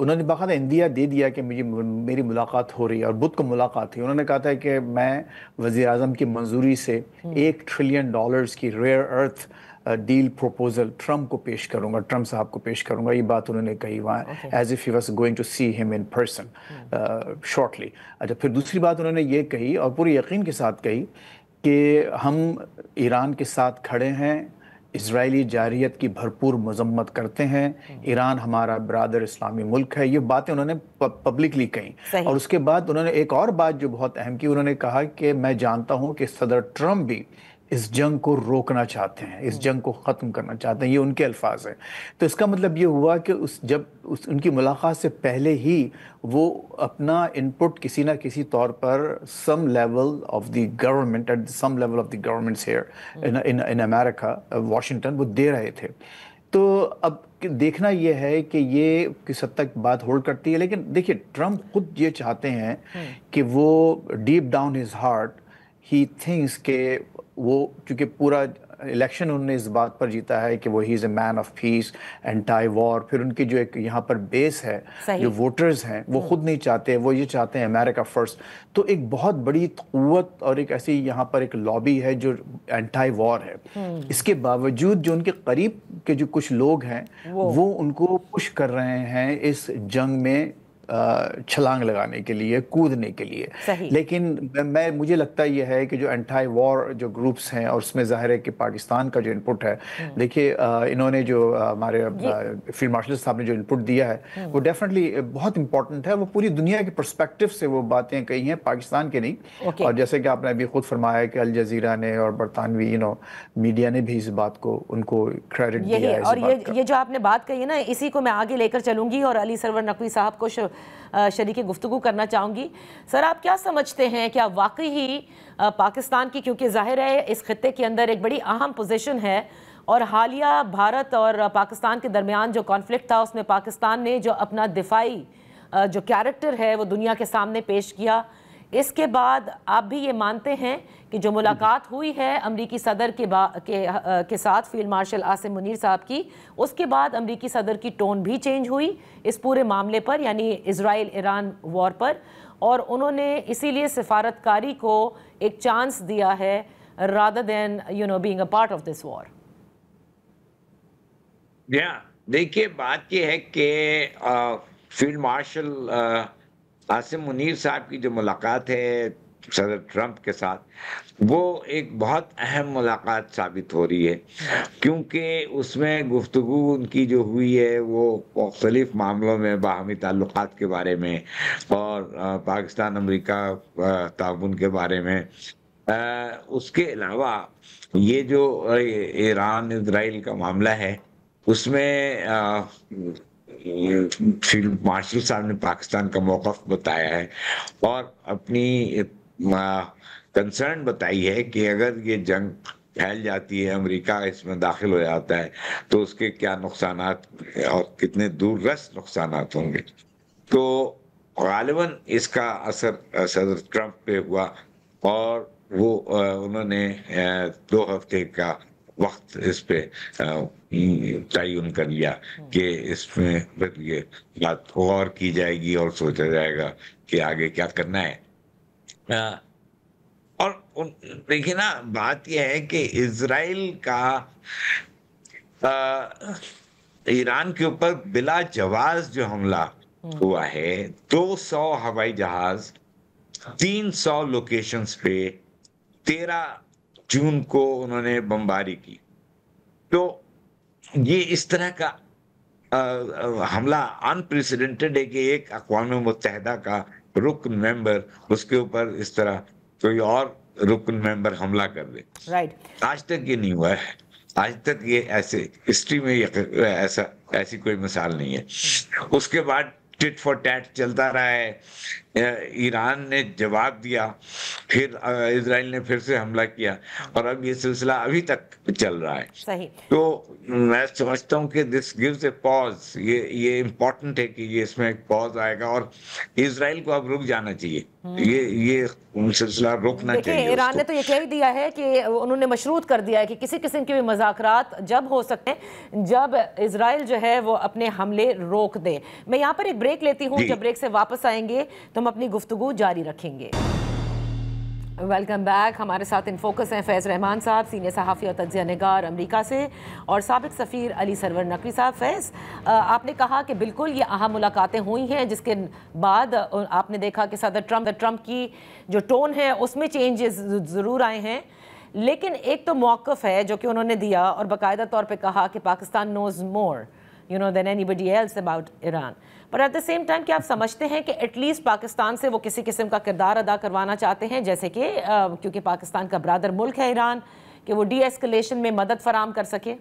انہوں نے باقاعدہ اندیا دے دیا کہ میری ملاقات ہو رہی ہے، اور بدھ کو ملاقات تھی. انہوں نے کہا تھا کہ میں وزیر اعظم کی منظوری سے $1 ٹریلین کی ریئر ارتھ ڈیل پروپوزل ٹرمپ کو پیش کروں گا، ٹرمپ صاحب کو پیش کروں گا. یہ بات انہوں نے کہی وہاں as if he was going to see him in person shortly. اچھا، پھر دوسری بات انہوں نے یہ کہی اور پوری یقین کے ساتھ کہی کہ ہم ایران کے ساتھ کھڑے ہیں، اسرائیلی جارحیت کی بھرپور مذمت کرتے ہیں، ایران ہمارا برادر اسلامی ملک ہے. یہ باتیں انہوں نے پبلکلی کہیں. اور اس کے بعد انہوں نے ایک اور بات جو بہت اہم کی، انہوں نے کہا کہ میں جانتا ہوں کہ صدر ٹرمپ بھی اس جنگ کو روکنا چاہتے ہیں، اس جنگ کو ختم کرنا چاہتے ہیں. یہ ان کے الفاظ ہیں. تو اس کا مطلب یہ ہوا کہ جب ان کی ملاقات سے پہلے ہی وہ اپنا انپٹ کسی نہ کسی طور پر some level of the government at some level of the governments here in America Washington وہ دے رہے تھے. تو اب دیکھنا یہ ہے کہ یہ کس حد تک بات ہولڈ کرتی ہے. لیکن دیکھیے ٹرمپ خود یہ چاہتے ہیں کہ وہ deep down his heart he thinks کہ وہ چونکہ پورا الیکشن انہوں نے اس بات پر جیتا ہے کہ وہ ہی از اے مین آف پیس اینٹائی وار. پھر ان کی جو ایک یہاں پر بیس ہے، جو ووٹرز ہیں، وہ خود نہیں چاہتے، وہ یہ چاہتے ہیں امریکہ فرسٹ. تو ایک بہت بڑی قوت اور ایک ایسی یہاں پر ایک لابی ہے جو اینٹائی وار ہے. اس کے باوجود جو ان کے قریب کے جو کچھ لوگ ہیں وہ ان کو پش کر رہے ہیں اس جنگ میں چھلانگ لگانے کے لیے، کودنے کے لیے. لیکن مجھے لگتا یہ ہے کہ جو اینٹائی وار جو گروپس ہیں، اور اس میں ظاہر ہے کہ پاکستان کا جو انپٹ ہے، دیکھیے انہوں نے جو ہمارے فیلڈ مارشل صاحب نے جو انپٹ دیا ہے وہ ڈیفینیٹلی بہت امپورٹنٹ ہے. وہ پوری دنیا کے پرسپیکٹو سے وہ باتیں کہی ہیں، پاکستان کے نہیں. اور جیسے کہ آپ نے ابھی خود فرمایا کہ الجزیرہ نے اور برطانوی میڈیا نے بھی اس بات کو ان کو کریڈٹ دیا ہے. اور یہ جو آپ نے بات کہی ہے نا، اسی کو میں آگے لے کر چلوں گی اور علی سرور نقوی صاحب کو شریک گفتگو کرنا چاہوں گی. سر، آپ کیا سمجھتے ہیں، کیا واقعی ہی پاکستان کی، کیونکہ ظاہر ہے اس خطے کے اندر ایک بڑی اہم پوزیشن ہے، اور حالیہ بھارت اور پاکستان کے درمیان جو کانفلکٹ تھا اس میں پاکستان نے جو اپنا دفاعی جو کیریکٹر ہے وہ دنیا کے سامنے پیش کیا، اس کے بعد آپ بھی یہ مانتے ہیں کہ جو ملاقات ہوئی ہے امریکی صدر کے ساتھ فیلڈ مارشل عاصم منیر صاحب کی، اس کے بعد امریکی صدر کی ٹون بھی چینج ہوئی اس پورے معاملے پر، یعنی اسرائیل ایران وار پر، اور انہوں نے اسی لیے سفارتکاری کو ایک چانس دیا ہے rather than being a part of this war. دیکھیے بات یہ ہے کہ فیلڈ مارشل عاصم منیر صاحب کی جو ملاقات ہے صدر ٹرمپ کے ساتھ، وہ ایک بہت اہم ملاقات ثابت ہو رہی ہے، کیونکہ اس میں گفتگو ان کی جو ہوئی ہے وہ مختلف معاملوں میں، باہمی تعلقات کے بارے میں اور پاکستان امریکہ تعاون کے بارے میں. اس کے علاوہ یہ جو ایران اسرائیل کا معاملہ ہے، اس میں فیلڈ مارشل صاحب نے پاکستان کا موقف بتایا ہے اور اپنی کنسرن بتائی ہے کہ اگر یہ جنگ پھیل جاتی ہے، امریکہ اس میں داخل ہو جاتا ہے، تو اس کے کیا نقصانات اور کتنے دور رس نقصانات ہوں گے. تو غالباً اس کا اثر صدر ٹرمپ پہ ہوا اور وہ انہوں نے 2 ہفتے کا وقت اس پہ تعین کر لیا کہ اس میں یہ بات غور کی جائے گی اور سوچا جائے گا کہ آگے کیا کرنا ہے. اور دیکھیں نا، بات یہ ہے کہ اسرائیل کا ایران کے اوپر بلا جواز جو حملہ ہوا ہے، 200 ہوائی جہاز 300 لوکیشنز پہ 13 جون کو انہوں نے بمباری کی. تو یہ اس طرح کا حملہ انپریسیڈنٹڈ ہے کہ ایک اقوام متحدہ کا رکن ممبر اس کے اوپر اس طرح کوئی اور رکن ممبر حملہ کر دے. آج تک یہ نہیں ہوا ہے، آج تک یہ ایسے ہسٹری میں ایسی کوئی مثال نہیں ہے. اس کے بعد ٹٹ فار ٹیٹ چلتا رہا ہے، ایران نے جواب دیا، پھر اسرائیل نے پھر سے حملہ کیا، اور اب یہ سلسلہ ابھی تک چل رہا ہے. تو میں سمجھتا ہوں کہ دس گیوز اے پاز. یہ امپورٹنٹ ہے کہ یہ اس میں ایک پاز آئے گا اور اسرائیل کو اب رک جانا چاہیے. یہ سلسلہ روکنا چاہیے. ایران نے تو یہ کہہ دیا ہے کہ انہوں نے مشروط کر دیا ہے کہ کسی قسم کے بھی مذاکرات جب ہو سکتے ہیں جب اسرائیل جو ہے وہ اپنے حملے روک دے. میں یہاں پر ایک بریک بریک لیتی ہوں, جب بریک سے واپس آئیں گے تو ہم اپنی گفتگو جاری رکھیں گے. Welcome back. ہمارے ساتھ ان فوکس ہیں فیض رحمان صاحب, سینئر صحافی اور تجزیہ نگار امریکہ سے, اور سابق سفیر علی سرور نقوی صاحب. فیض, آپ نے کہا کہ بالکل یہ اہم ملاقاتیں ہوئی ہیں, جس کے بعد آپ نے دیکھا کہ صدر ٹرمپ کی جو ٹون ہے اس میں چینجز ضرور آئے ہیں, لیکن ایک تو موقف ہے جو کہ انہوں نے دیا اور باقاعدہ طور پہ کہا کہ پاکستان نوز مور than anybody else about Iran. But at the same time, کیا آپ سمجھتے ہیں کہ ایٹ لیسٹ پاکستان سے وہ کسی قسم کا کردار ادا کروانا چاہتے ہیں, جیسے کہ کیونکہ پاکستان کا برادر ملک ہے ایران, کہ وہ ڈی ایسکلیشن میں مدد فراہم کر سکے؟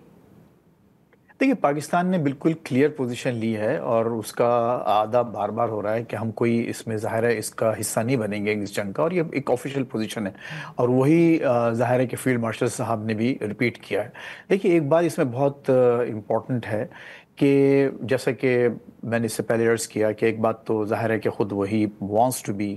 دیکھیے, پاکستان نے بالکل کلیئر پوزیشن لی ہے اور اس کا آدھا بار بار ہو رہا ہے کہ ہم کوئی اس میں ظاہر ہے اس کا حصہ نہیں بنیں گے اس جنگ کا, اور یہ ایک آفیشیل پوزیشن ہے, اور وہی ظاہر ہے کہ فیلڈ مارشل صاحب نے بھی ریپیٹ کیا ہے. دیکھیے, ایک بات اس میں بہت امپورٹنٹ ہے کہ جیسا کہ میں نے اس سے پہلے عرض کیا کہ ایک بات تو ظاہر ہے کہ خود وہی wants to be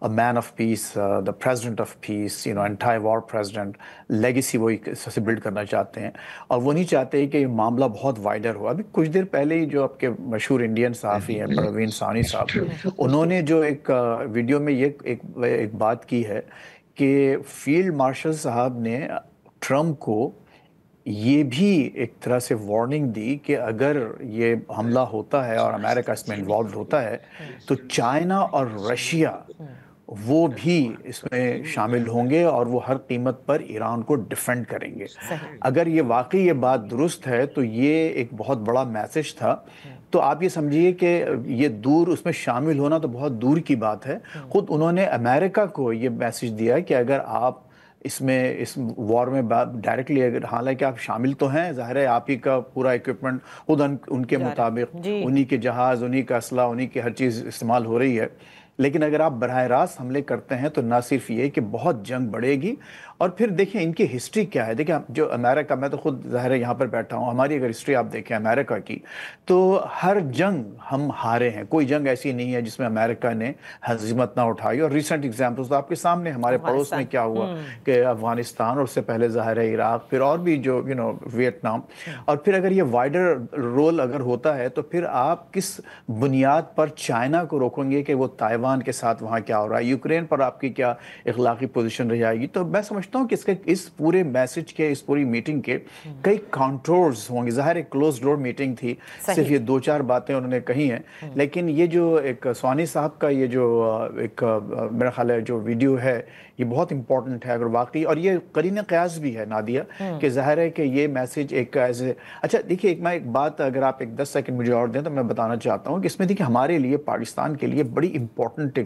a man of peace, the president of peace, entire war president, legacy وہی سے بلڈ کرنا چاہتے ہیں, اور وہ نہیں چاہتے کہ یہ معاملہ بہت وائڈر ہو. ابھی کچھ دیر پہلے ہی جو آپ کے مشہور انڈین صحافی ہیں پروین ثانی صاحب, انہوں نے جو ایک ویڈیو میں یہ ایک بات کی ہے کہ فیلڈ مارشل صاحب نے ٹرمپ کو یہ بھی ایک طرح سے وارننگ دی کہ اگر یہ حملہ ہوتا ہے اور امریکہ اس میں انوالوڈ ہوتا ہے تو چائنا اور رشیا وہ بھی اس میں شامل ہوں گے اور وہ ہر قیمت پر ایران کو ڈیفینڈ کریں گے. اگر یہ واقعی یہ بات درست ہے تو یہ ایک بہت بڑا میسج تھا. تو آپ یہ سمجھیے کہ یہ دور اس میں شامل ہونا تو بہت دور کی بات ہے. خود انہوں نے امریکہ کو یہ میسج دیا کہ اگر آپ اس وار میں ڈائریکٹلی, اگر حالانکہ آپ شامل تو ہیں, ظاہر ہے آپ ہی کا پورا ایکوپمنٹ خود ان کے مطابق, انہی کے جہاز, انہی کا اسلحہ, انہی کی ہر چیز استعمال ہو رہی ہے, لیکن اگر آپ براہ راست حملے کرتے ہیں تو نہ صرف یہ کہ بہت جنگ بڑھے گی, اور پھر دیکھیں ان کی ہسٹری کیا ہے. دیکھیں جو امریکہ, میں تو خود ظاہر ہے یہاں پر بیٹھا ہوں, ہماری اگر ہسٹری آپ دیکھیں امریکہ کی تو ہر جنگ ہم ہارے ہیں. کوئی جنگ ایسی نہیں ہے جس میں امریکہ نے ہزیمت نہ اٹھائی, اور ریسنٹ ایگزامپلز تو آپ کے سامنے, ہمارے پڑوس میں کیا ہوا کہ افغانستان, اور اس سے پہلے ظاہر ہے عراق, پھر اور بھی جو ویتنام. اور پھر اگر یہ وائڈر رول اگر ہوتا ہے تو پھر آپ کس بنیاد پر چائنا کو روکیں گے کہ وہ تائیوان کے ساتھ وہاں کیا ہو رہا ہے, یوکرین پر آپ کی کیا اخلاقی پوزیشن رہ جائے گی. تو میں سمجھتا ہوں کہ اس پورے میسج کے, اس پوری میٹنگ کے کئی کانٹورز ہوں گے. ظاہر ایک کلوز ڈور میٹنگ تھی, صرف یہ 2-4 باتیں انہوں نے کہی ہیں, لیکن یہ جو ایک ثانی صاحب کا یہ جو ایک میرا خیال ہے جو ویڈیو ہے یہ بہت امپورٹنٹ ہے اگر واقعی, اور یہ قرین قیاس بھی ہے نادیہ کہ ظاہر ہے کہ یہ میسج ایک ایسے. اچھا دیکھیے, میں ایک بات اگر آپ 10 سیکنڈ مجھے اور دیں تو میں بتانا چاہتا ہوں کہ اس میں دیکھیے ہمارے لیے, پاکستان کے لیے بڑی امپورٹنٹ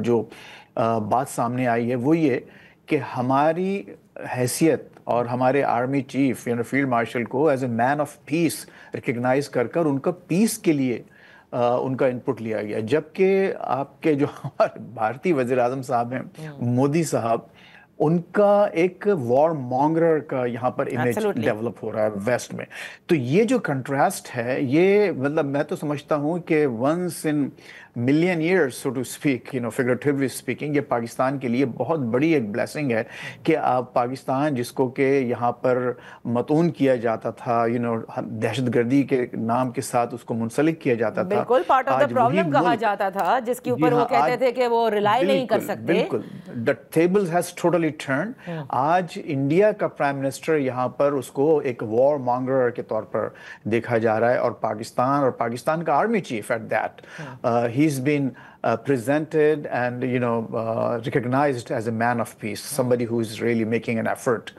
جو بات سامنے آئی ہے وہ یہ کہ ہماری حیثیت اور ہمارے آرمی چیف فیلڈ مارشل کو as a man of peace recognize کر ان کا پیس کے لیے ان کا انپٹ لیا گیا, جبکہ آپ کے جو ہمارے بھارتی وزیر اعظم صاحب ہیں مودی صاحب, ان کا ایک وار مانگرر کا یہاں پر امیج ڈیولپ ہو رہا ہے ویسٹ میں. تو یہ جو کنٹراسٹ ہے, یہ مطلب میں تو سمجھتا ہوں کہ once in million years so to speak, figuratively speaking, یہ پاکستان کے لیے بہت بڑی ایک بلیسنگ ہے کہ آپ پاکستان جس کو کہ یہاں پر متون کیا جاتا تھا, دہشت گردی کے نام کے ساتھ اس کو منسلک کیا جاتا تھا, بالکل پارٹ آف دا پرابلم کہا جاتا تھا, جس کے اوپر وہ کہتے تھے کہ وہ ریلائی نہیں کر سکتے. بالکل, the tables has totally turned. آج انڈیا کا پرائم منسٹر یہاں پر اس کو ایک وار مانگرر کے طور پر دیکھا جا رہا ہے, اور پاکستان کا army chief at that, he's been presented and recognized as a man of peace, somebody who is really making an effort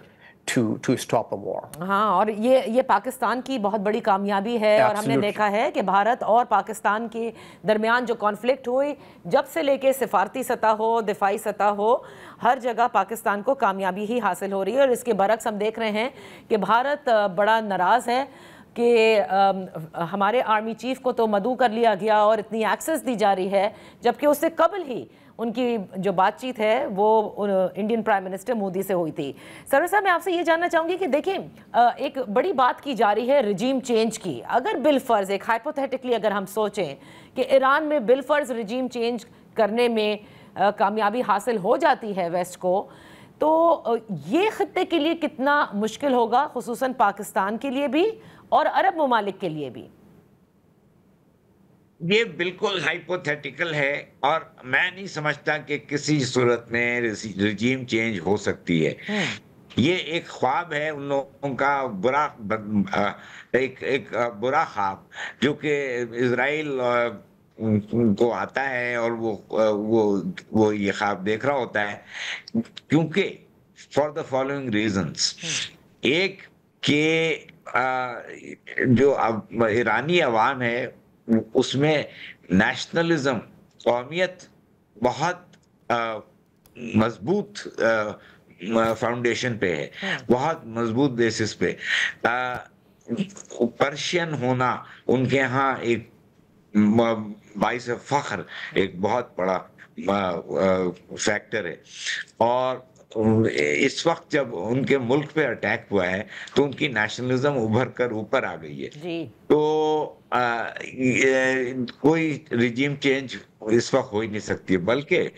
to stop a war. ہاں, اور یہ پاکستان کی بہت بڑی کامیابی ہے, اور ہم نے دیکھا ہے کہ بھارت اور پاکستان کے درمیان جو کانفلکٹ ہوئی, جب سے لے کے سفارتی سطح ہو, دفاعی سطح ہو, ہر جگہ پاکستان کو کامیابی ہی حاصل ہو رہی ہے. اور اس کے برعکس ہم دیکھ رہے ہیں کہ بھارت بڑا ناراض ہے کہ ہمارے آرمی چیف کو تو مدعو کر لیا گیا اور اتنی ایکسس دی جا رہی ہے, جبکہ اس سے قبل ہی ان کی جو بات چیت ہے وہ انڈین پرائم منسٹر مودی سے ہوئی تھی. سرور صاحب, میں آپ سے یہ جاننا چاہوں گی کہ دیکھیں ایک بڑی بات کی جا رہی ہے رجیم چینج کی. اگر بالفرض ایک ہائپوتھیٹکلی اگر ہم سوچیں کہ ایران میں بالفرض رجیم چینج کرنے میں کامیابی حاصل ہو جاتی ہے ویسٹ کو, تو یہ خطے کے لیے کتنا مشکل ہوگا, خصوصاً پاکستان کے لیے بھی اور عرب ممالک کے لیے بھی؟ یہ بالکل ہائپوتھیٹیکل ہے اور میں نہیں سمجھتا کہ کسی صورت میں رجیم چینج ہو سکتی ہے. یہ ایک خواب ہے ان لوگوں کا برا، ایک برا خواب جو کہ اسرائیل کو آتا ہے اور وہ یہ خواب دیکھ رہا ہوتا ہے کیونکہ فار دا فالوئنگ ریزنس. ایک کہ جو ایرانی عوام ہے اس میں نیشنلزم، قومیت بہت مضبوط فاؤنڈیشن پہ ہے، بہت مضبوط بیسس پہ. پرشین ہونا ان کے ہاں ایک باعث فخر، ایک بہت بڑا فیکٹر ہے. اور اس وقت جب ان کے ملک پہ اٹیک ہوا ہے تو ان کی نیشنلزم ابھر کر اوپر آ گئی ہے. تو کوئی رجیم چینج اس وقت ہو ہی نہیں سکتی. بلکہ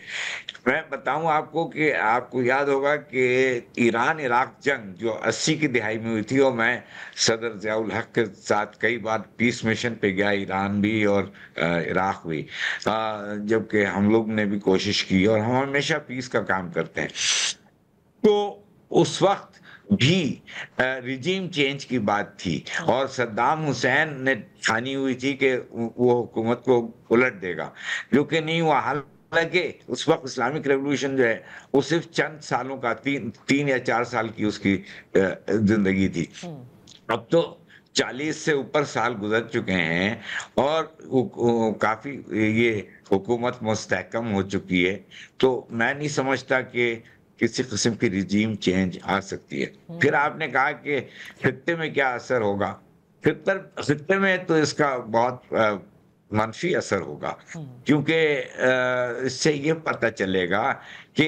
میں بتاؤں آپ کو کہ آپ کو یاد ہوگا کہ ایران عراق جنگ جو 80 کی دہائی میں ہوئی تھی، اور میں صدر ضیاء الحق کے ساتھ کئی بار پیس مشن پہ گیا، ایران بھی اور عراق بھی، جبکہ ہم لوگ نے بھی کوشش کی اور ہم ہمیشہ پیس کا کام کرتے ہیں. تو اس وقت بھی رجیم چینج کی بات تھی اور صدام حسین نے ٹھانی ہوئی تھی کہ وہ حکومت کو الٹ دے گا، جو کہ نہیں ہوا. حالانکہ اس وقت اسلامک ریولوشن جو ہے وہ صرف چند سالوں کا، 3 یا 4 سال کی اس کی زندگی تھی. اب تو 40 سے اوپر سال گزر چکے ہیں اور کافی یہ حکومت مستحکم ہو چکی ہے. تو میں نہیں سمجھتا کہ کسی قسم کی رجیم چینج آ سکتی ہے. پھر آپ نے کہا کہ خطے میں کیا اثر ہوگا. خطے میں تو اس کا بہت منفی اثر ہوگا، کیونکہ اس سے یہ پتہ چلے گا کہ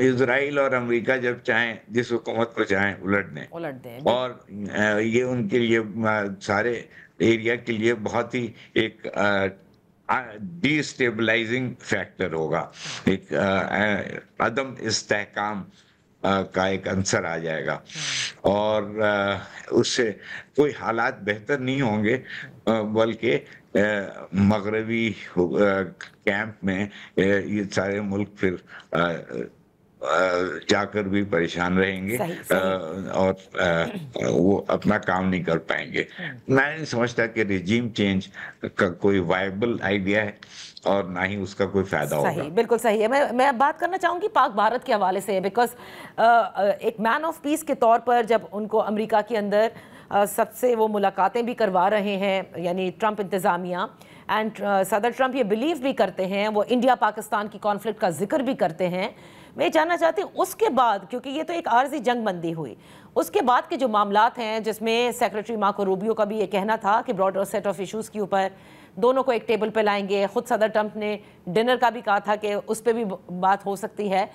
اسرائیل اور امریکہ جب چاہیں جس حکومت کو چاہیں الٹ دیں، اور یہ ان کے لیے سارے ایریا کے لیے بہت ہی ایک ڈی اسٹیبلائزنگ فیکٹر ہوگا، ایک عدم استحکام کا ایک عنصر آ جائے گا، اور اس سے کوئی حالات بہتر نہیں ہوں گے، بلکہ مغربی کیمپ میں یہ سارے ملک پھر جا کر بھی پریشان رہیں گے اور وہ اپنا کام نہیں کر پائیں گے. میں نہیں سمجھتا کہ رجیم چینج کا کوئی وائبل آئیڈیا ہے اور نہ ہی اس کا کوئی فائدہ ہوگا. صحیح، بالکل صحیح ہے. میں بات کرنا چاہوں گی پاک بھارت کے حوالے سے، بیکاز ایک مین آف پیس کے طور پر جب ان کو امریکہ کے اندر سب سے وہ ملاقاتیں بھی کروا رہے ہیں، یعنی ٹرمپ انتظامیہ، اینڈ صدر ٹرمپ یہ بلیو بھی کرتے ہیں، وہ انڈیا پاکستان کی کانفلکٹ کا ذکر بھی کرتے ہیں. میں جاننا چاہتی ہوں اس کے بعد، کیونکہ یہ تو ایک عارضی جنگ بندی ہوئی، اس کے بعد کے جو معاملات ہیں جس میں سیکرٹری مارکو روبیو کا بھی یہ کہنا تھا کہ براڈر سیٹ آف ایشوز کے اوپر دونوں کو ایک ٹیبل پہ لائیں گے، خود صدر ٹرمپ نے ڈنر کا بھی کہا تھا کہ اس پہ بھی بات ہو سکتی ہے.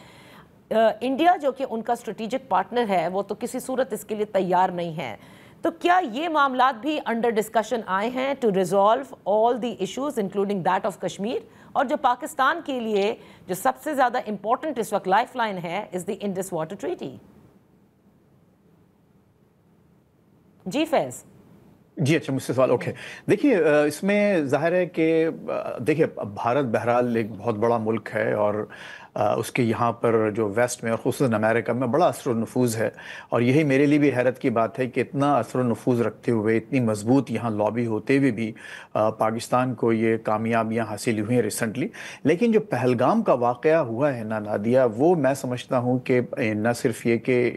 انڈیا جو کہ ان کا اسٹریٹجک پارٹنر ہے وہ تو کسی صورت اس کے لیے تیار نہیں ہے. تو کیا یہ معاملات بھی انڈر ڈسکشن آئے ہیں to resolve all the issues including that of Kashmir? اور جو پاکستان کے لیے جو سب سے زیادہ امپورٹنٹ اس وقت لائف لائن ہے از دی انڈس واٹر ٹریٹی. جی فیض. جی اچھا، مجھ سے سوال. اوکے، دیکھیے اس میں ظاہر ہے کہ دیکھیے بھارت بہرحال ایک بہت بڑا ملک ہے اور اس کے یہاں پر جو ویسٹ میں اور خصوصاً امریکہ میں بڑا اثر و نفوذ ہے، اور یہی میرے لیے بھی حیرت کی بات ہے کہ اتنا اثر و نفوذ رکھتے ہوئے، اتنی مضبوط یہاں لابی ہوتے ہوئے بھی پاکستان کو یہ کامیابیاں حاصل ہوئی ہیں ریسنٹلی. لیکن جو پہلگام کا واقعہ ہوا ہے نا نادیہ، وہ میں سمجھتا ہوں کہ نہ صرف یہ کہ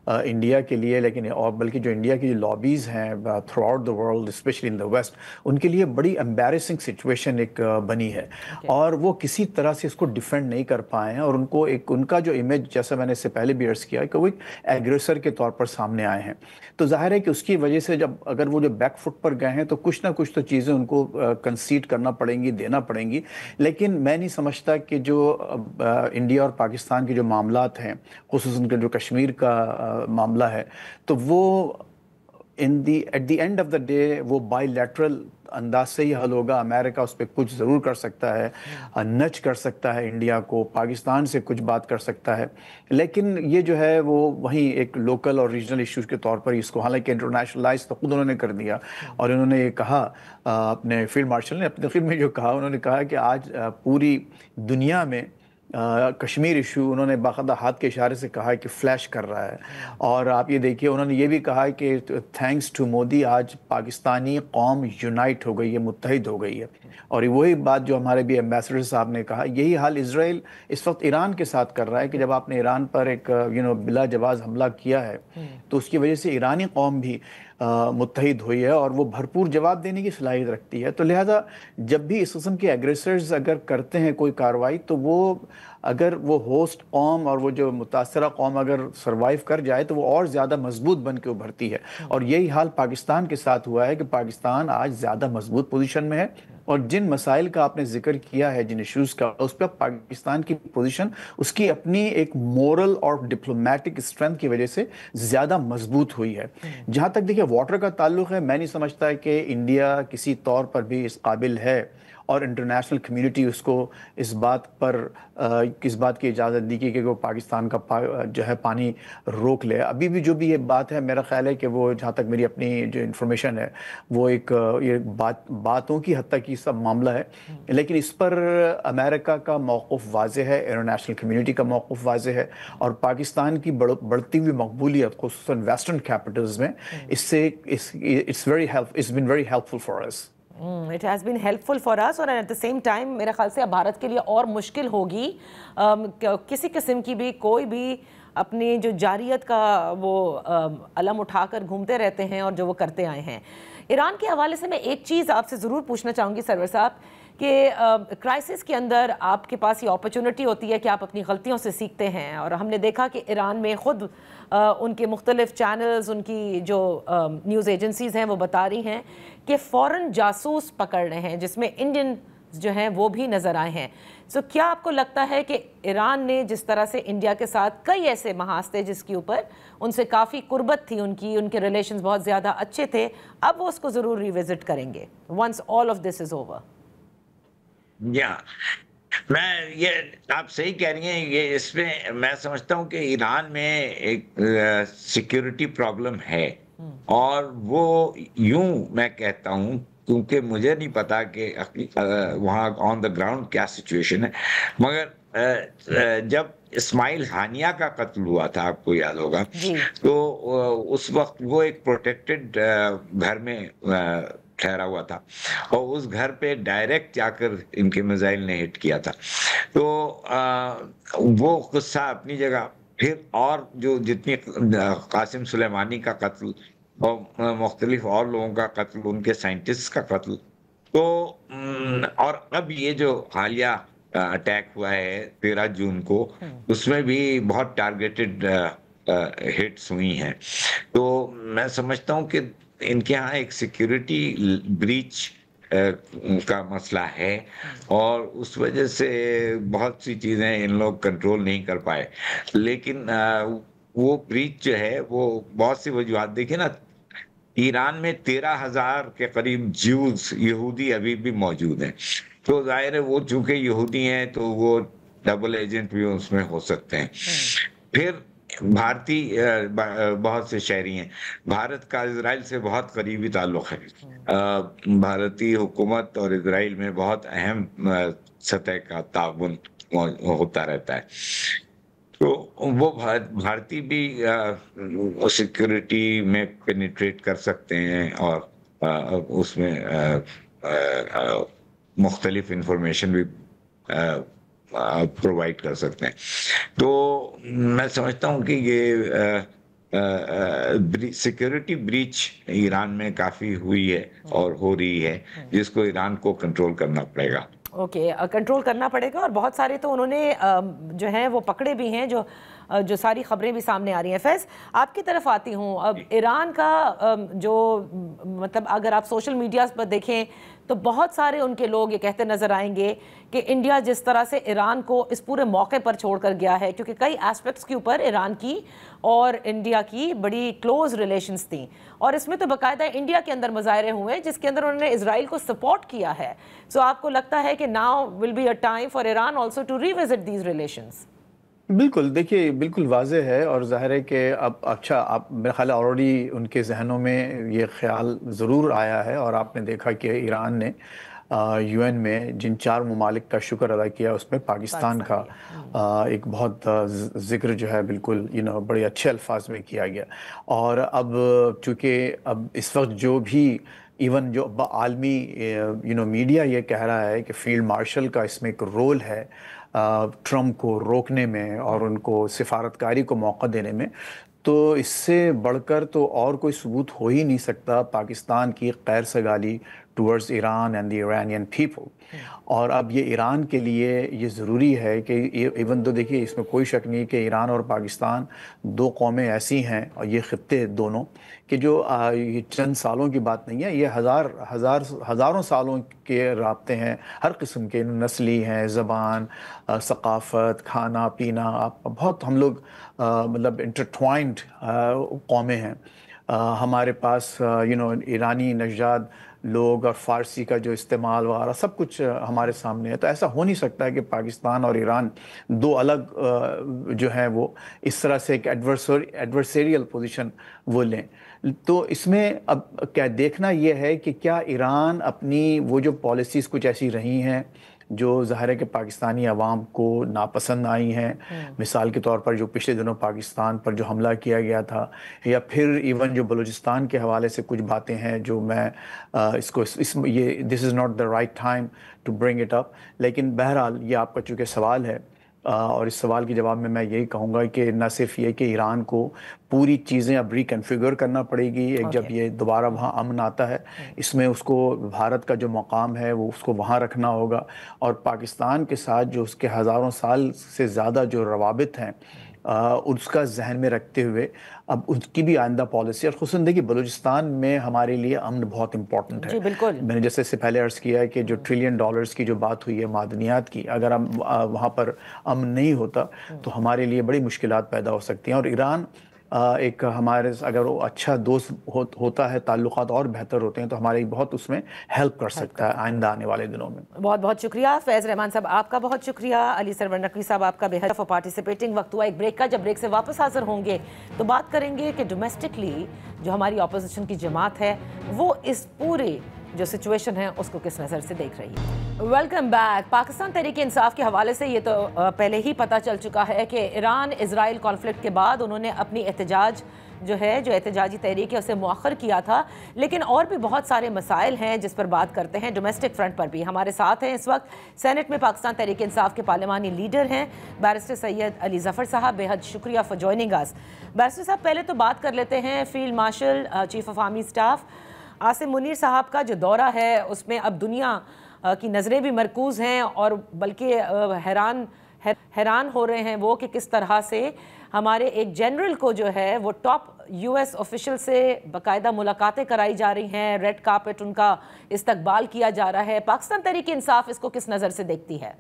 انڈیا کے لیے لیکن اور بلکہ جو انڈیا کی جو لابیز ہیں throughout the world especially in the west, ان کے لیے بڑی امبیرسنگ سچویشن ایک بنی ہے، اور وہ کسی طرح سے اس کو ڈیفینڈ نہیں کر پائے ہیں، اور ان کو ایک ان کا جو امیج، جیسا میں نے اس سے پہلے بھی عرض کیا کہ وہ ایک ایگریسر کے طور پر سامنے آئے ہیں. تو ظاہر ہے کہ اس کی وجہ سے جب اگر وہ جو بیک فٹ پر گئے ہیں تو کچھ نہ کچھ تو چیزیں ان کو کنسیڈ کرنا پڑیں گی، دینا پڑیں گی. لیکن میں نہیں سمجھتا کہ جو انڈیا اور پاکستان کے جو معاملات ہیں، خصوصاً جو کشمیر کا معاملہ ہے، تو وہ at the end of the day وہ بائی لیٹرل انداز سے ہی حل ہوگا. امریکہ اس پہ کچھ ضرور کر سکتا ہے, نچ کر سکتا ہے انڈیا کو, پاکستان سے کچھ بات کر سکتا ہے, لیکن یہ جو ہے وہ وہیں ایک لوکل اور ریجنل ایشوز کے طور پر اس کو, حالانکہ انٹرنیشنلائز تو خود انہوں نے کر دیا. اور انہوں نے یہ کہا, اپنے فیلڈ مارشل نے اپنے فلم میں جو کہا, انہوں نے کہا کہ آج پوری دنیا میں کشمیر ایشو انہوں نے باقاعدہ ہاتھ کے اشارے سے کہا ہے کہ فلیش کر رہا ہے. اور آپ یہ دیکھیے, انہوں نے یہ بھی کہا کہ تھینکس ٹو مودی آج پاکستانی قوم یونائٹ ہو گئی ہے, متحد ہو گئی ہے. اور وہی بات جو ہمارے بھی ایمبیسڈر صاحب نے کہا, یہی حال اسرائیل اس وقت ایران کے ساتھ کر رہا ہے کہ جب آپ نے ایران پر ایک بلا جواز حملہ کیا ہے تو اس کی وجہ سے ایرانی قوم بھی متحد ہوئی ہے اور وہ بھرپور جواب دینے کی صلاحیت رکھتی ہے. تو لہذا جب بھی اس قسم کے ایگریسرز اگر کرتے ہیں کوئی کارروائی, تو وہ اگر وہ ہوسٹ قوم اور وہ جو متاثرہ قوم اگر سروائیو کر جائے تو وہ اور زیادہ مضبوط بن کے ابھرتی ہے. اور یہی حال پاکستان کے ساتھ ہوا ہے کہ پاکستان آج زیادہ مضبوط پوزیشن میں ہے, اور جن مسائل کا آپ نے ذکر کیا ہے, جن ایشوز کا, اس پہ پاکستان کی پوزیشن اس کی اپنی ایک مورل اور ڈپلومیٹک اسٹرینتھ کی وجہ سے زیادہ مضبوط ہوئی ہے. جہاں تک دیکھیں واٹر کا تعلق ہے, میں نہیں سمجھتا کہ انڈیا کسی طور پر بھی اس قابل ہے اور انٹرنیشنل کمیونٹی اس کو اس بات پر کس بات کی اجازت دی کہ وہ پاکستان کا جو ہے پانی روک لے. ابھی بھی جو بھی یہ بات ہے, میرا خیال ہے کہ وہ, جہاں تک میری اپنی جو انفارمیشن ہے, وہ ایک یہ باتوں کی حد تک یہ سب معاملہ ہے, لیکن اس پر امریکہ کا موقف واضح ہے, انٹرنیشنل کمیونٹی کا موقف واضح ہے, اور پاکستان کی بڑھتی ہوئی مقبولیت خصوصاً ویسٹرن کیپٹلز میں اس سے it's been very helpful for us. It has been helpful for us, اور at the same time میرے خیال سے اب بھارت کے لیے اور مشکل ہوگی کسی قسم کی بھی کوئی بھی اپنی جو جاریت کا وہ علم اٹھا کر گھومتے رہتے ہیں اور جو وہ کرتے آئے ہیں. ایران کے حوالے سے میں ایک چیز آپ سے ضرور پوچھنا چاہوں گی سرور صاحب, کہ کرائسس کے اندر آپ کے پاس یہ اپرچونٹی ہوتی ہے کہ آپ اپنی غلطیوں سے سیکھتے ہیں, اور ہم نے دیکھا کہ ایران میں خود ان کے مختلف چینلز, ان کی جو نیوز ایجنسیز ہیں وہ بتا رہی ہیں کہ فورن جاسوس پکڑ رہے ہیں, جس میں انڈین جو ہیں وہ بھی نظر آئے ہیں. سو کیا آپ کو لگتا ہے کہ ایران نے جس طرح سے انڈیا کے ساتھ کئی ایسے محاذ تھے جس کے اوپر ان سے کافی قربت تھی, ان کے ریلیشنز بہت زیادہ اچھے تھے, اب وہ اس کو ضرور ریوزٹ کریں گے once all of this is over؟ میں یہ آپ صحیح کہہ رہی ہیں, یہ اس میں میں سمجھتا ہوں کہ ایران میں ایک سیکیورٹی پرابلم ہے, اور وہ یوں میں کہتا ہوں کیونکہ مجھے نہیں پتا کہ وہاں آن دا گراؤنڈ کیا سچویشن ہے, مگر جب اسماعیل ہانیہ کا قتل ہوا تھا, آپ کو یاد ہوگا, تو اس وقت وہ ایک پروٹیکٹڈ گھر میں ٹھہرا ہوا تھا, اور اس گھر پہ ڈائریکٹ جا کر ان کے میزائل نے ہٹ کیا تھا. تو وہ قصہ اپنی جگہ, پھر اور جو جتنی قاسم سلیمانی کا قتل اور مختلف اور لوگوں کا قتل, ان کے سائنٹسٹ کا قتل, تو اور اب یہ جو حالیہ اٹیک ہوا ہے 13 جون کو, اس میں بھی بہت ٹارگیٹڈ ہٹس ہوئی ہیں. تو میں سمجھتا ہوں کہ ان کے ہاں ایک سیکیورٹی بریچ کا مسئلہ ہے, اور اس وجہ سے بہت سی چیزیں ان لوگ کنٹرول نہیں کر پائے. لیکن وہ بریچ جو ہے وہ بہت سی وجوہات, دیکھیں نا, ایران میں 13,000 کے قریب جیوز, یہودی ابھی بھی موجود ہیں, تو ظاہر ہے وہ چونکہ یہودی ہیں تو وہ ڈبل ایجنٹ بھی اس میں ہو سکتے ہیں. پھر بھارتی بہت سے شہری ہیں, بھارت کا اسرائیل سے بہت قریبی تعلق ہے, بھارتی حکومت اور اسرائیل میں بہت اہم سطح کا تعاون ہوتا رہتا ہے. تو وہ بھارتی بھی سیکورٹی میں پینیٹریٹ کر سکتے ہیں, اور اس میں مختلف انفارمیشن بھی پرووائڈ کر سکتے ہیں. تو میں سمجھتا ہوں کہ یہ سیکورٹی بریچ ایران میں کافی ہوئی ہے اور ہو رہی ہے, جس کو ایران کو کنٹرول کرنا پڑے گا. اوکے, کنٹرول کرنا پڑے گا, اور بہت سارے تو انہوں نے جو ہیں وہ پکڑے بھی ہیں جو جو ساری خبریں بھی سامنے آ رہی ہیں. فیض آپ کی طرف آتی ہوں. اب ایران کا جو مطلب اگر آپ سوشل میڈیا پر دیکھیں تو بہت سارے ان کے لوگ یہ کہتے نظر آئیں گے کہ انڈیا جس طرح سے ایران کو اس پورے موقع پر چھوڑ کر گیا ہے, کیونکہ کئی ایسپیکٹس کے اوپر ایران کی اور انڈیا کی بڑی کلوز ریلیشنز تھیں, اور اس میں تو باقاعدہ انڈیا کے اندر مظاہرے ہوئے جس کے اندر انہوں نے اسرائیل کو سپورٹ کیا ہے. سو آپ کو لگتا ہے کہ now will be a time for Iran also to revisit these relations? بالکل, دیکھیے بالکل واضح ہے اور ظاہر ہے کہ اب اچھا آپ میرا خیال آلریڈی ان کے ذہنوں میں یہ خیال ضرور آیا ہے, اور آپ نے دیکھا کہ ایران نے یو این میں جن 4 ممالک کا شکر ادا کیا اس میں پاکستان کا ایک بہت ذکر جو ہے بالکل بڑے اچھے الفاظ میں کیا گیا. اور اب چونکہ اب اس وقت جو بھی ایون جو عالمی میڈیا یہ کہہ رہا ہے کہ فیلڈ مارشل کا اس میں ایک رول ہے ٹرمپ کو روکنے میں اور ان کو سفارتکاری کو موقع دینے میں, تو اس سے بڑھ کر تو اور کوئی ثبوت ہو ہی نہیں سکتا پاکستان کی غیر سگالی towards Iran and the Iranian people. اور اب یہ ایران کے لیے یہ ضروری ہے کہ ایون تو دیکھیے اس میں کوئی شک نہیں کہ ایران اور پاکستان 2 قومیں ایسی ہیں, اور یہ خطے دونوں کہ جو یہ چند سالوں کی بات نہیں ہے, یہ ہزاروں سالوں کے رابطے ہیں, ہر قسم کے نسلی ہیں, زبان, ثقافت, کھانا پینا, بہت ہم لوگ مطلب انٹرٹوائنڈ قومیں ہیں. ہمارے پاس ایرانی نژاد لوگ اور فارسی کا جو استعمال وغیرہ سب کچھ ہمارے سامنے ہے. تو ایسا ہو نہیں سکتا ہے کہ پاکستان اور ایران 2 الگ جو ہیں وہ اس طرح سے ایک ایڈورسیریل پوزیشن وہ لیں. تو اس میں اب کیا دیکھنا یہ ہے کہ کیا ایران اپنی وہ جو پالیسیز کچھ ایسی رہی ہیں جو ظاہر ہے کہ پاکستانی عوام کو ناپسند آئی ہیں, مثال کے طور پر جو پچھلے دنوں پاکستان پر جو حملہ کیا گیا تھا, یا پھر ایون جو بلوچستان کے حوالے سے کچھ باتیں ہیں جو میں یہ this is not the right time to bring it up. لیکن بہرحال یہ آپ کا چونکہ سوال ہے, اور اس سوال کے جواب میں یہی کہوں گا کہ نہ صرف یہ کہ ایران کو پوری چیزیں اب ریکنفیگر کرنا پڑے گی ایک جب یہ دوبارہ وہاں امن آتا ہے, اس میں اس کو بھارت کا جو مقام ہے وہ اس کو وہاں رکھنا ہوگا, اور پاکستان کے ساتھ جو اس کے ہزاروں سال سے زیادہ جو روابط ہیں اس کا ذہن میں رکھتے ہوئے اب اس کی بھی آئندہ پالیسی, اور خصوصاً دیکھیے بلوچستان میں ہمارے لیے امن بہت امپورٹنٹ ہے. جی بالکل, میں نے جیسے اس سے پہلے عرض کیا ہے کہ جو $1 ٹریلین کی جو بات ہوئی ہے معدنیات کی, اگر ہم وہاں پر امن نہیں ہوتا تو ہمارے لیے بڑی مشکلات پیدا ہو سکتی ہیں. اور ایران ایک ہمارے اگر وہ اچھا دوست ہوتا ہے, تعلقات اور بہتر ہوتے ہیں تو ہمارے بہت اس میں ہیلپ کر سکتا ہے آئندہ آنے والے دنوں میں. بہت بہت شکریہ فیض رحمان صاحب, آپ کا بہت شکریہ. علی سرور نقوی صاحب آپ کا بے حد فار پارٹیسپیٹنگ. وقت ہوا ایک بریک کا, جب بریک سے واپس حاضر ہوں گے تو بات کریں گے کہ ڈومیسٹکلی جو ہماری اپوزیشن کی جماعت ہے وہ اس پورے جو سچویشن ہے اس کو کس نظر سے دیکھ رہی ہے. Welcome back. پاکستان تحریک انصاف کے حوالے سے یہ تو پہلے ہی پتہ چل چکا ہے کہ ایران اسرائیل کانفلکٹ کے بعد انہوں نے اپنی احتجاج جو احتجاجی تحریک ہے اسے مؤخر کیا تھا, لیکن اور بھی بہت سارے مسائل ہیں جس پر بات کرتے ہیں. ڈومیسٹک فرنٹ پر بھی ہمارے ساتھ ہیں اس وقت سینٹ میں پاکستان تحریک انصاف کے پارلیمانی لیڈر ہیں بیرسٹر سید علی ظفر صاحب. بے حد شکریہ فار جوائننگ اس. بیرسٹر صاحب پہلے تو بات کر لیتے ہیں field marshal chief of army staff Asim Munir صاحب کا جو دورہ ہے اس میں اب دنیا کی نظریں بھی مرکوز ہیں, اور بلکہ حیران ہو رہے ہیں وہ کہ کس طرح سے ہمارے ایک جنرل کو جو ہے وہ ٹاپ یو ایس آفیشل سے باقاعدہ ملاقاتیں کرائی جا رہی ہیں, ریڈ کارپٹ ان کا استقبال کیا جا رہا ہے. پاکستان تحریک انصاف اس کو کس نظر سے دیکھتی ہے؟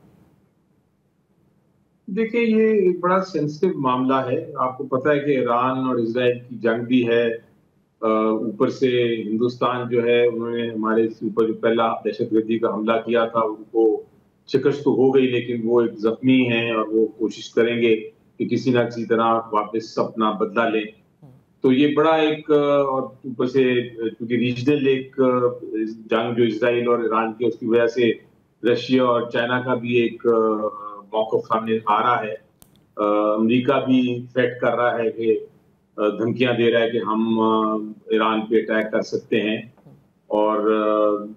دیکھیں یہ ایک بڑا سینسٹیو معاملہ ہے. آپ کو پتہ ہے کہ ایران اور اسرائیل کی جنگ بھی ہے, اوپر سے ہندوستان جو ہے انہوں نے ہمارے اوپر جو پہلا دہشت گردی کا حملہ کیا تھا ان کو شکست تو ہو گئی, لیکن وہ ایک زخمی ہیں اور وہ کوشش کریں گے کہ کسی نہ کسی طرح واپس اپنا بدلہ لیں. تو یہ بڑا ایک, اور اوپر سے کیونکہ ریجنل ایک جنگ جو اسرائیل اور ایران کی اس کی وجہ سے رشیا اور چائنا کا بھی ایک موقف سامنے آ رہا ہے. امریکہ بھی تھریٹ کر رہا ہے کہ دھمکیاں دے رہا ہے کہ ہم ایران پہ اٹیک کر سکتے ہیں, اور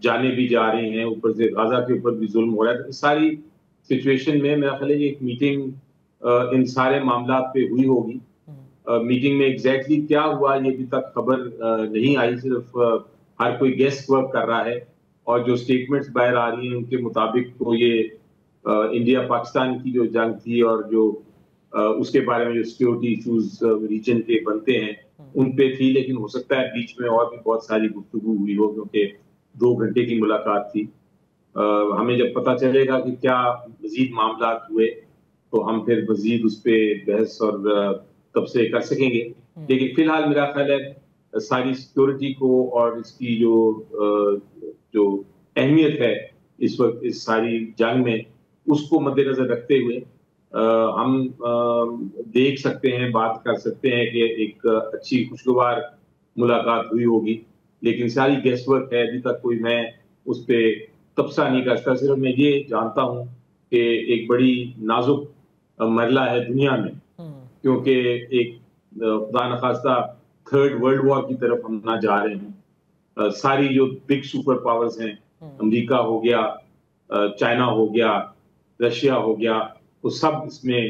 جانے بھی جا رہی ہیں. اوپر سے غزہ کے اوپر بھی ظلم ہو رہا ہے. اس ساری سچویشن میں میرا خیال ہے ایک میٹنگ ان سارے معاملات پہ ہوئی ہوگی. میٹنگ میں ایگزیکٹلی کیا ہوا یہ ابھی تک خبر نہیں آئی, صرف ہر کوئی گیسٹ ورک کر رہا ہے, اور جو سٹیٹمنٹس باہر آ رہی ہیں ان کے مطابق تو یہ انڈیا پاکستان کی جو جنگ تھی اور جو اس کے بارے میں جو سیکیورٹی ایشوز ریجن کے بنتے ہیں ان پہ تھی، لیکن ہو سکتا ہے بیچ میں اور بھی بہت ساری گفتگو ہوئی ہو، کیونکہ 2 گھنٹے کی ملاقات تھی. ہمیں جب پتہ چلے گا کہ کیا مزید معاملات ہوئے تو ہم پھر مزید اس پہ بحث اور تبصرے کر سکیں گے. لیکن فی الحال میرا خیال ہے ساری سیکیورٹی کو اور اس کی جو اہمیت ہے اس وقت اس ساری جنگ میں، اس کو مد نظر رکھتے ہوئے ہم دیکھ سکتے ہیں، بات کر سکتے ہیں کہ ایک اچھی خوشگوار ملاقات ہوئی ہوگی. لیکن ساری گیس ورک ہے، ابھی تک کوئی میں اس پہ تبصرہ نہیں کر سکتا. صرف میں یہ جانتا ہوں کہ ایک بڑی نازک مرحلہ ہے دنیا میں، کیونکہ ایک خدا نخواستہ 3rd ورلڈ وار کی طرف ہم نہ جا رہے ہیں. ساری جو بگ سپر پاورز ہیں، امریکہ ہو گیا، چائنا ہو گیا، رشیا ہو گیا، وہ سب اس میں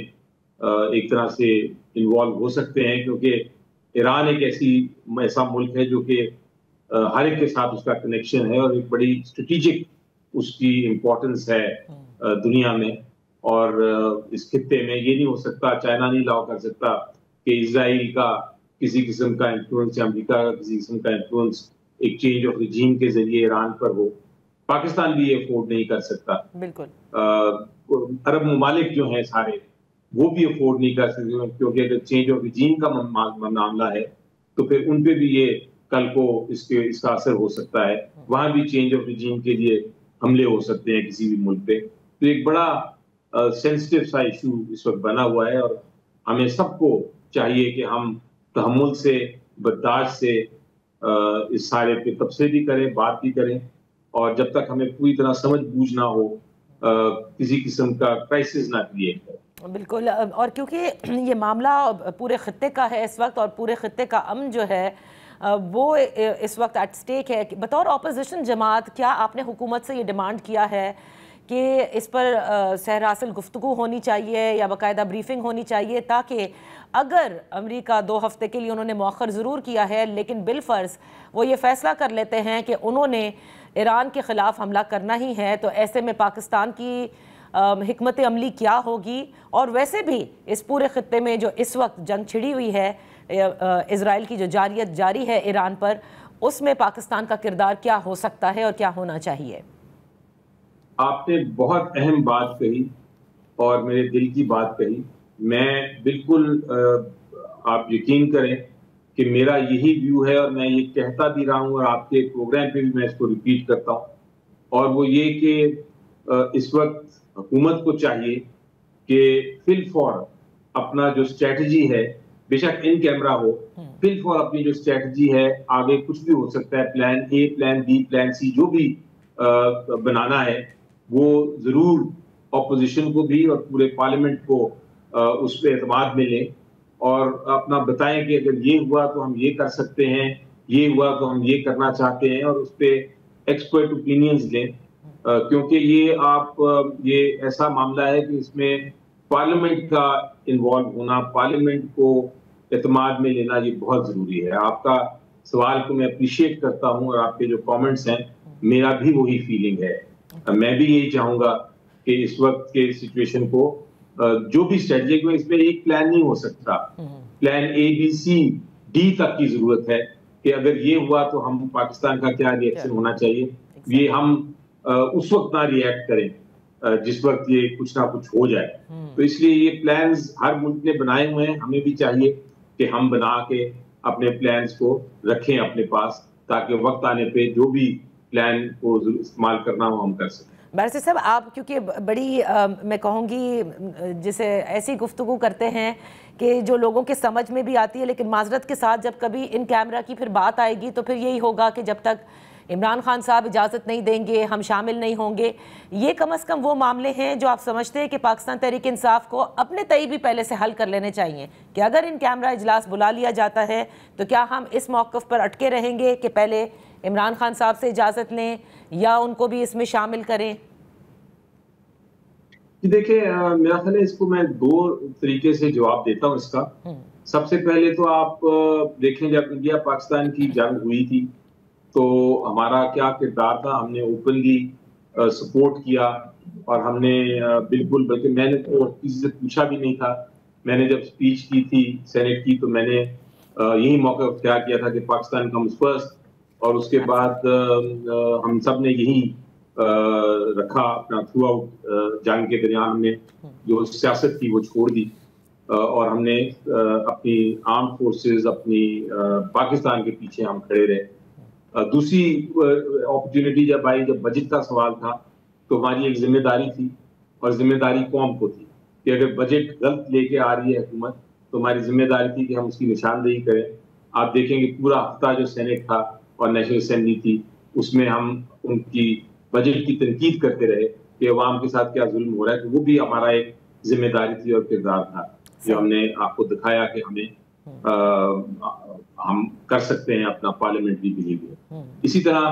ایک طرح سے انوالو ہو سکتے ہیں، کیونکہ ایران ایک ایسا ملک ہے جو کہ ہر ایک کے ساتھ اس کا کنیکشن ہے اور ایک بڑی اسٹریٹجک اس کی امپورٹنس ہے دنیا میں. اور اس خطے میں یہ نہیں ہو سکتا، چائنا نہیں لاؤ کر سکتا کہ اسرائیل کا کسی قسم کا انفلوئنس یا امریکہ کا کسی قسم کا انفلوئنس ایک چینج آف ریجیم کے ذریعے ایران پر ہو. پاکستان بھی یہ افورڈ نہیں کر سکتا. بالکل عرب ممالک جو ہیں سارے وہ بھی افورڈ نہیں کر سکتے، کیونکہ اگر چینج آف ریجیم کا معاملہ ہے تو پھر ان پہ بھی یہ کل کو اس کا اثر ہو سکتا ہے. وہاں بھی چینج آف ریجیم کے لیے حملے ہو سکتے ہیں کسی بھی ملک پہ. تو ایک بڑا سینسٹیو سا ایشو اس وقت بنا ہوا ہے، اور ہمیں سب کو چاہیے کہ ہم تحمل سے، برداشت سے اس سارے پہ تبصرے بھی کریں، بات بھی کریں، اور جب تک ہمیں پوری طرح سمجھ بوجھ نہ ہو کسی قسم کا کرائسس نہ کریٹ کریں. بالکل، اور کیونکہ یہ معاملہ پورے خطے کا ہے اس وقت، اور پورے خطے کا امن جو ہے وہ اس وقت ایٹ سٹیک ہے. بطور اپوزیشن جماعت کیا آپ نے حکومت سے یہ ڈیمانڈ کیا ہے کہ اس پر سراسر گفتگو ہونی چاہیے یا باقاعدہ بریفنگ ہونی چاہیے، تاکہ اگر امریکہ 2 ہفتے کے لیے انہوں نے مؤخر ضرور کیا ہے لیکن بالفرض وہ یہ فیصلہ کر لیتے ہیں کہ انہوں نے ایران کے خلاف حملہ کرنا ہی ہے، تو ایسے میں پاکستان کی حکمت عملی کیا ہوگی؟ اور ویسے بھی اس پورے خطے میں جو اس وقت جنگ چھڑی ہوئی ہے، اسرائیل کی جو جاریت جاری ہے ایران پر، اس میں پاکستان کا کردار کیا ہو سکتا ہے اور کیا ہونا چاہیے؟ آپ نے بہت اہم بات کہی اور میرے دل کی بات کہی. میں بالکل آپ یقین کریں کہ میرا یہی ویو ہے، اور میں یہ کہتا بھی رہا ہوں اور آپ کے پروگرام پہ بھی میں اس کو ریپیٹ کرتا ہوں. اور وہ یہ کہ اس وقت حکومت کو چاہیے کہ فی الفور اپنا جو اسٹریٹجی ہے، بے شک ان کیمرہ ہو، فی الفور اپنی جو اسٹریٹجی ہے، آگے کچھ بھی ہو سکتا ہے، plan a, plan be, plan سی، جو بھی بنانا ہے، وہ ضرور اپوزیشن کو بھی اور پورے پارلیمنٹ کو اس پہ اعتماد میں لیں، اور اپنا بتائیں کہ اگر یہ ہوا تو ہم یہ کر سکتے ہیں، یہ ہوا تو ہم یہ کرنا چاہتے ہیں، اور اس پہ ایکسپرٹ اوپینینز لیں. کیونکہ یہ ایسا معاملہ ہے کہ اس میں پارلیمنٹ کا انوالو ہونا، پارلیمنٹ کو اعتماد میں لینا، یہ بہت ضروری ہے. آپ کا سوال کو میں اپریشیٹ کرتا ہوں، اور آپ کے جو کامنٹس ہیں، میرا بھی وہی فیلنگ ہے. میں بھی یہی چاہوں گا کہ اس وقت کے سچویشن کو جو بھی اسٹریٹجی کو، اس میں ایک پلان نہیں ہو سکتا، plan A, B, C, D تک کی ضرورت ہے کہ اگر یہ ہوا تو ہم پاکستان کا کیا ری ایکشن ہونا چاہیے. یہ ہم اس وقت نہ ری ایکٹ کریں جس وقت یہ کچھ نہ کچھ ہو جائے. تو اس لیے یہ پلانز ہر ملک نے بنائے ہوئے ہیں، ہمیں بھی چاہیے کہ ہم بنا کے اپنے پلانز کو رکھیں اپنے پاس، تاکہ وقت آنے پہ جو بھی پلان کو استعمال کرنا ہو ہم کر سکیں. بارسٹر صاحب، آپ کیونکہ بڑی میں کہوں گی جسے ایسی گفتگو کرتے ہیں کہ جو لوگوں کے سمجھ میں بھی آتی ہے، لیکن معذرت کے ساتھ جب کبھی ان کیمرہ کی پھر بات آئے گی تو پھر یہی ہوگا کہ جب تک عمران خان صاحب اجازت نہیں دیں گے ہم شامل نہیں ہوں گے. یہ کم از کم وہ معاملے ہیں جو آپ سمجھتے ہیں کہ پاکستان تحریک انصاف کو اپنے تئیں بھی پہلے سے حل کر لینے چاہیے، کہ اگر ان کیمرہ اجلاس بلا لیا جاتا ہے تو کیا ہم اس موقف پر اٹکے رہیں گے کہ پہلے عمران خان صاحب سے اجازت لیں یا ان کو بھی اس میں شامل کریں؟ دیکھیں، میرا خیال ہے اس کو میں 2 طریقے سے جواب دیتا ہوں اس کا. سب سے پہلے تو آپ دیکھیں، جب انڈیا پاکستان کی جنگ ہوئی تھی تو ہمارا کیا کردار تھا. ہم نے اوپنلی سپورٹ کیا، اور ہم نے بالکل، بلکہ میں نے تو کسی سے پوچھا بھی نہیں تھا میں نے جب اسپیچ کی تھی سینٹ کی تو میں نے یہی موقع اختیار کیا تھا کہ پاکستان کمز فرسٹ، اور اس کے بعد ہم سب نے یہی رکھا اپنا تھرو آؤٹ جنگ کے درمیان. ہم نے جو سیاست تھی وہ چھوڑ دی اور ہم نے اپنی آرم فورسز، اپنی پاکستان کے پیچھے ہم کھڑے رہے. دوسری اپرچونٹی جب آئی، جب بجٹ کا سوال تھا، تو ہماری ایک ذمہ داری تھی اور ذمہ داری قوم کو تھی کہ اگر بجٹ غلط لے کے آ رہی ہے حکومت تو ہماری ذمہ داری تھی کہ ہم اس کی نشاندہی کریں. آپ دیکھیں گے پورا ہفتہ جو سینٹ تھا اور نیشنل اسمبلی تھی، اس میں ہم ان کی بجٹ کی تنقید کرتے رہے کہ عوام کے ساتھ کیا ظلم ہو رہا ہے. تو وہ بھی ہمارا ایک ذمہ داری تھی اور کردار تھا جو ہم نے آپ کو دکھایا کہ ہم کر سکتے ہیں اپنا پارلیمنٹری بیہیویئر. اسی طرح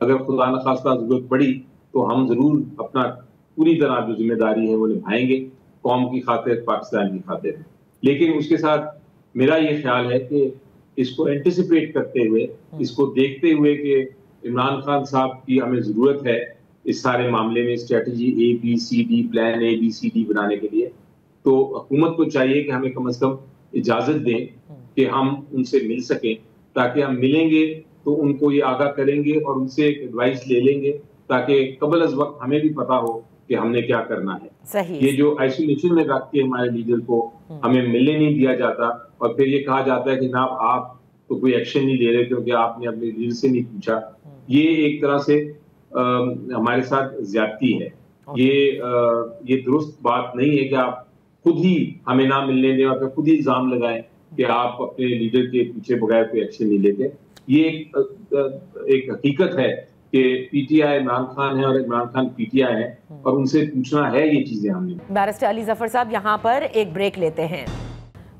اگر خدا نخواستہ ضرورت پڑی تو ہم ضرور اپنا پوری طرح جو ذمہ داری ہے وہ نبھائیں گے قوم کی خاطر، پاکستان کی خاطر. لیکن اس کے ساتھ میرا یہ خیال ہے کہ اس کو اینٹیسپیٹ کرتے ہوئے، اس کو دیکھتے ہوئے کہ عمران خان صاحب کی ہمیں ضرورت ہے اس سارے معاملے میں اسٹریٹجی ABCD پلان ABCD بنانے کے لیے، تو حکومت کو چاہیے کہ ہمیں کم از کم اجازت دیں کہ ہم ان سے مل سکیں، تاکہ ہم ملیں گے تو ان کو یہ آگاہ کریں گے اور ان سے ایک ایڈوائس لے لیں گے تاکہ قبل از وقت ہمیں بھی پتا ہو کہ ہم نے کیا کرنا ہے. یہ جو آئسولیشن میں رکھ کے ہمارے لیڈر کو ہمیں ملنے نہیں دیا جاتا اور پھر یہ کہا جاتا ہے کہ جناب آپ تو کوئی ایکشن نہیں لے رہے کیونکہ آپ نے اپنے لیڈر سے نہیں پوچھا، یہ ایک طرح سے ہمارے ساتھ زیادتی ہے. یہ درست بات نہیں ہے کہ آپ خود ہی ہمیں نہ ملنے دیں اور پھر خود ہی الزام لگائیں کہ آپ اپنے لیڈر کے پیچھے بغیر کوئی ایکشن نہیں لیتے. یہ ایک حقیقت ہے کہ P T I Imran Khan ہے اور Imran Khan P T I ہے اور ان سے پوچھنا ہے یہ چیزیں ہم نے. بیرسٹر علی ظفر صاحب یہاں پر ایک بریک لیتے ہیں.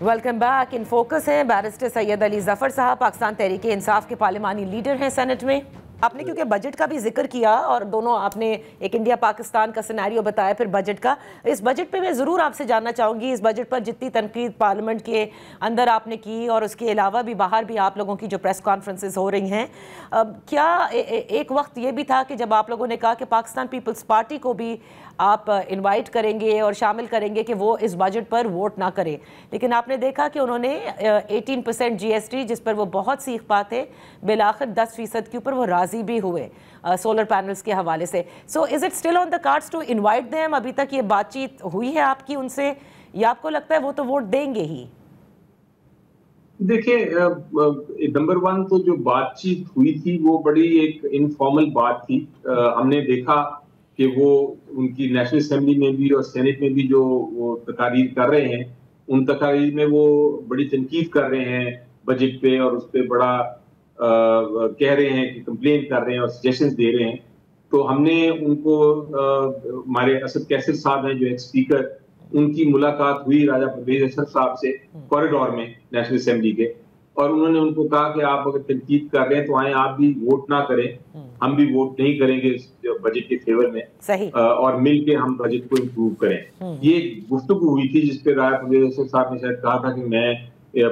Welcome back. ان فوکس ہیں بیرسٹر سید علی ظفر صاحب، پاکستان تحریک انصاف کے پارلیمانی لیڈر ہیں سینٹ میں. آپ نے کیونکہ بجٹ کا بھی ذکر کیا اور دونوں آپ نے ایک انڈیا پاکستان کا سینیریو بتایا، پھر بجٹ کا. اس بجٹ پہ میں ضرور آپ سے جاننا چاہوں گی، اس بجٹ پر جتنی تنقید پارلیمنٹ کے اندر آپ نے کی اور اس کے علاوہ بھی باہر بھی آپ لوگوں کی جو پریس کانفرنسز ہو رہی ہیں، کیا ایک وقت یہ بھی تھا کہ جب آپ لوگوں نے کہا کہ پاکستان پیپلز پارٹی کو بھی آپ انوائٹ کریں گے اور شامل کریں گے کہ وہ اس بجٹ پر ووٹ نہ کریں، لیکن آپ نے دیکھا کہ انہوں نے 18% GST جس پر وہ بہت سیکھ پاتے، بالآخر 10% کے اوپر وہ راضی بھی ہوئے سولر پینلز کے حوالے سے. So is it still on the cards to invite them? ابھی تک یہ بات چیت ہوئی ہے آپ کی ان سے یا آپ کو لگتا ہے وہ تو ووٹ دیں گے ہی؟ دیکھیں، نمبر 1 تو جو بات چیت ہوئی تھی وہ بڑی ایک انفارمل بات تھی. ہم نے دیکھا کہ وہ ان کی نیشنل اسمبلی میں بھی اور سینٹ میں بھی جو وہ تقاریر کر رہے ہیں، ان تقاریر میں وہ بڑی تنقید کر رہے ہیں بجٹ پہ اور اس پہ بڑا کہہ رہے ہیں کہ کمپلین کر رہے ہیں اور سجیشنز دے رہے ہیں. تو ہم نے ان کو، ہمارے اسد کیسر صاحب ہیں جو ایک اسپیکر، ان کی ملاقات ہوئی راجہ پرویز اشرف صاحب سے کوریڈور میں نیشنل اسمبلی کے، اور انہوں نے ان کو کہا کہ آپ اگر تنقید کر رہے ہیں تو آئیں آپ بھی ووٹ نہ کریں، ہم بھی ووٹ نہیں کریں گے بجٹ کے فیور میں، اور مل کے ہم بجٹ کو امپروو کریں. یہ گفتگو ہوئی تھی جس پہ راجہ پرویز اشرف صاحب نے شاید کہا تھا کہ میں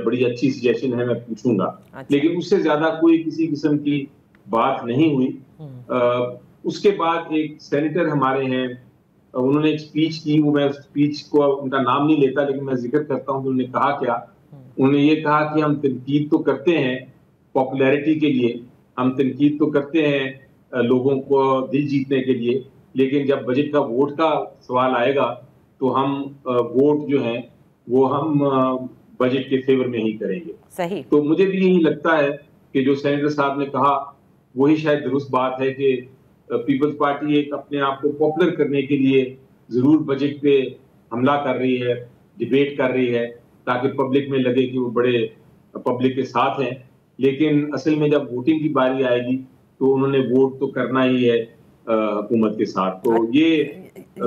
بڑی اچھی سجیشن ہے میں پوچھوں گا، لیکن اس سے زیادہ کوئی کسی قسم کی بات نہیں ہوئی. اس کے بعد ایک سینیٹر ہمارے ہیں، انہوں نے ایک اسپیچ کی، وہ میں اس اسپیچ کو ان کا نام نہیں لیتا لیکن میں ذکر کرتا ہوں کہ انہوں نے کہا کیا. انہوں نے یہ کہا کہ ہم تنقید تو کرتے ہیں پاپولیرٹی کے لیے، ہم تنقید تو کرتے ہیں لوگوں کو دل جیتنے کے لیے، لیکن جب بجٹ کا ووٹ کا سوال آئے گا تو ہم ووٹ جو ہیں وہ ہم بجٹ کے فیور میں ہی کریں گے. صحیح. تو مجھے بھی یہی لگتا ہے کہ جو سینیٹر صاحب نے کہا وہی شاید درست بات ہے کہ پیپلز پارٹی ایک اپنے آپ کو پاپولر کرنے کے لیے ضرور بجٹ پہ حملہ کر رہی ہے، ڈیبیٹ کر رہی ہے تاکہ پبلک میں لگے کہ وہ بڑے پبلک کے ساتھ ہیں، لیکن اصل میں جب ووٹنگ کی باری آئے گی تو انہوں نے ووٹ تو کرنا ہی ہے حکومت کے ساتھ. تو یہ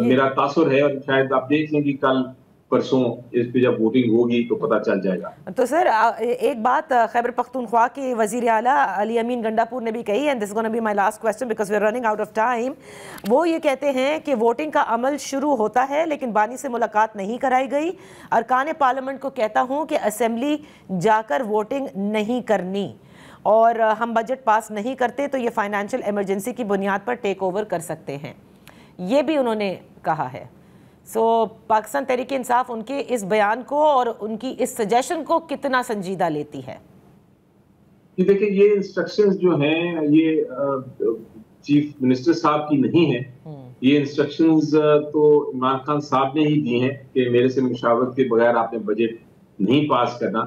میرا تاثر ہے اور شاید آپ دیکھ لیں کہ کل پرسوں اس پہ جب ووٹنگ ہوگی تو پتہ چل جائے گا. تو سر ایک بات خیبر پختونخوا کے وزیر اعلیٰ علی امین گنڈاپور نے بھی کہی، and this gonna be my last question because we are running out of time. وہ یہ کہتے ہیں کہ ووٹنگ کا عمل شروع ہوتا ہے لیکن بانی سے ملاقات نہیں کرائی گئی. ارکان پارلیمنٹ کو کہتا ہوں کہ اسمبلی جا کر ووٹنگ نہیں کرنی اور ہم بجٹ پاس نہیں کرتے تو یہ فائنینشیل ایمرجنسی کی بنیاد پر ٹیک اوور کر سکتے ہیں، یہ بھی انہوں نے کہا ہے. سو پاکستان تحریک انصاف ان کے اس بیان کو اور ان کی اس سجیشن کو کتنا سنجیدہ لیتی ہے؟ دیکھیں یہ انسٹرکشنز جو ہیں یہ چیف منسٹر صاحب کی نہیں ہیں، یہ انسٹرکشنز تو عمران خان صاحب نے ہی دی ہیں کہ میرے سے مشاورت کے بغیر آپ نے بجٹ نہیں پاس کرنا،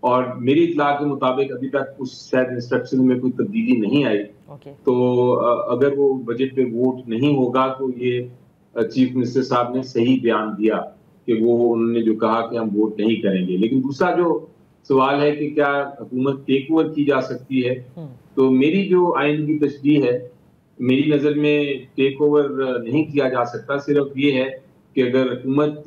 اور میری اطلاع کے مطابق ابھی تک اس شاید انسٹرکشن میں کوئی تبدیلی نہیں آئی. تو اگر وہ بجٹ پہ ووٹ نہیں ہوگا تو یہ چیف منسٹر صاحب نے صحیح بیان دیا کہ وہ انہوں نے جو کہا کہ ہم ووٹ نہیں کریں گے. لیکن دوسرا جو سوال ہے کہ کیا حکومت ٹیک اوور کی جا سکتی ہے، تو میری جو آئین کی تشریح ہے میری نظر میں ٹیک اوور نہیں کیا جا سکتا. صرف یہ ہے کہ اگر حکومت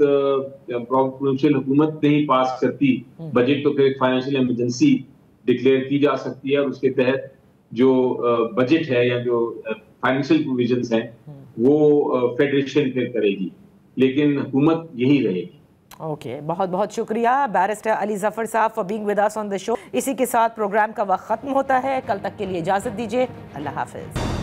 پروونشل حکومت نہیں پاس کرتی بجٹ تو پھر فائنینشیل ایمرجنسی ڈکلیئر کی جا سکتی ہے، اور اس کے تحت جو بجٹ ہے یا جو فائنینشیل پروویژنز ہیں وہ فیڈریشن پھر کرے گی، لیکن حکومت یہی رہے گی. اوکے، بہت بہت شکریہ بیرسٹر علی ظفر صاحب فار بینگ ود اس آن دی شو. اسی کے ساتھ پروگرام کا وقت ختم ہوتا ہے. کل تک کے لیے اجازت دیجیے. اللہ حافظ.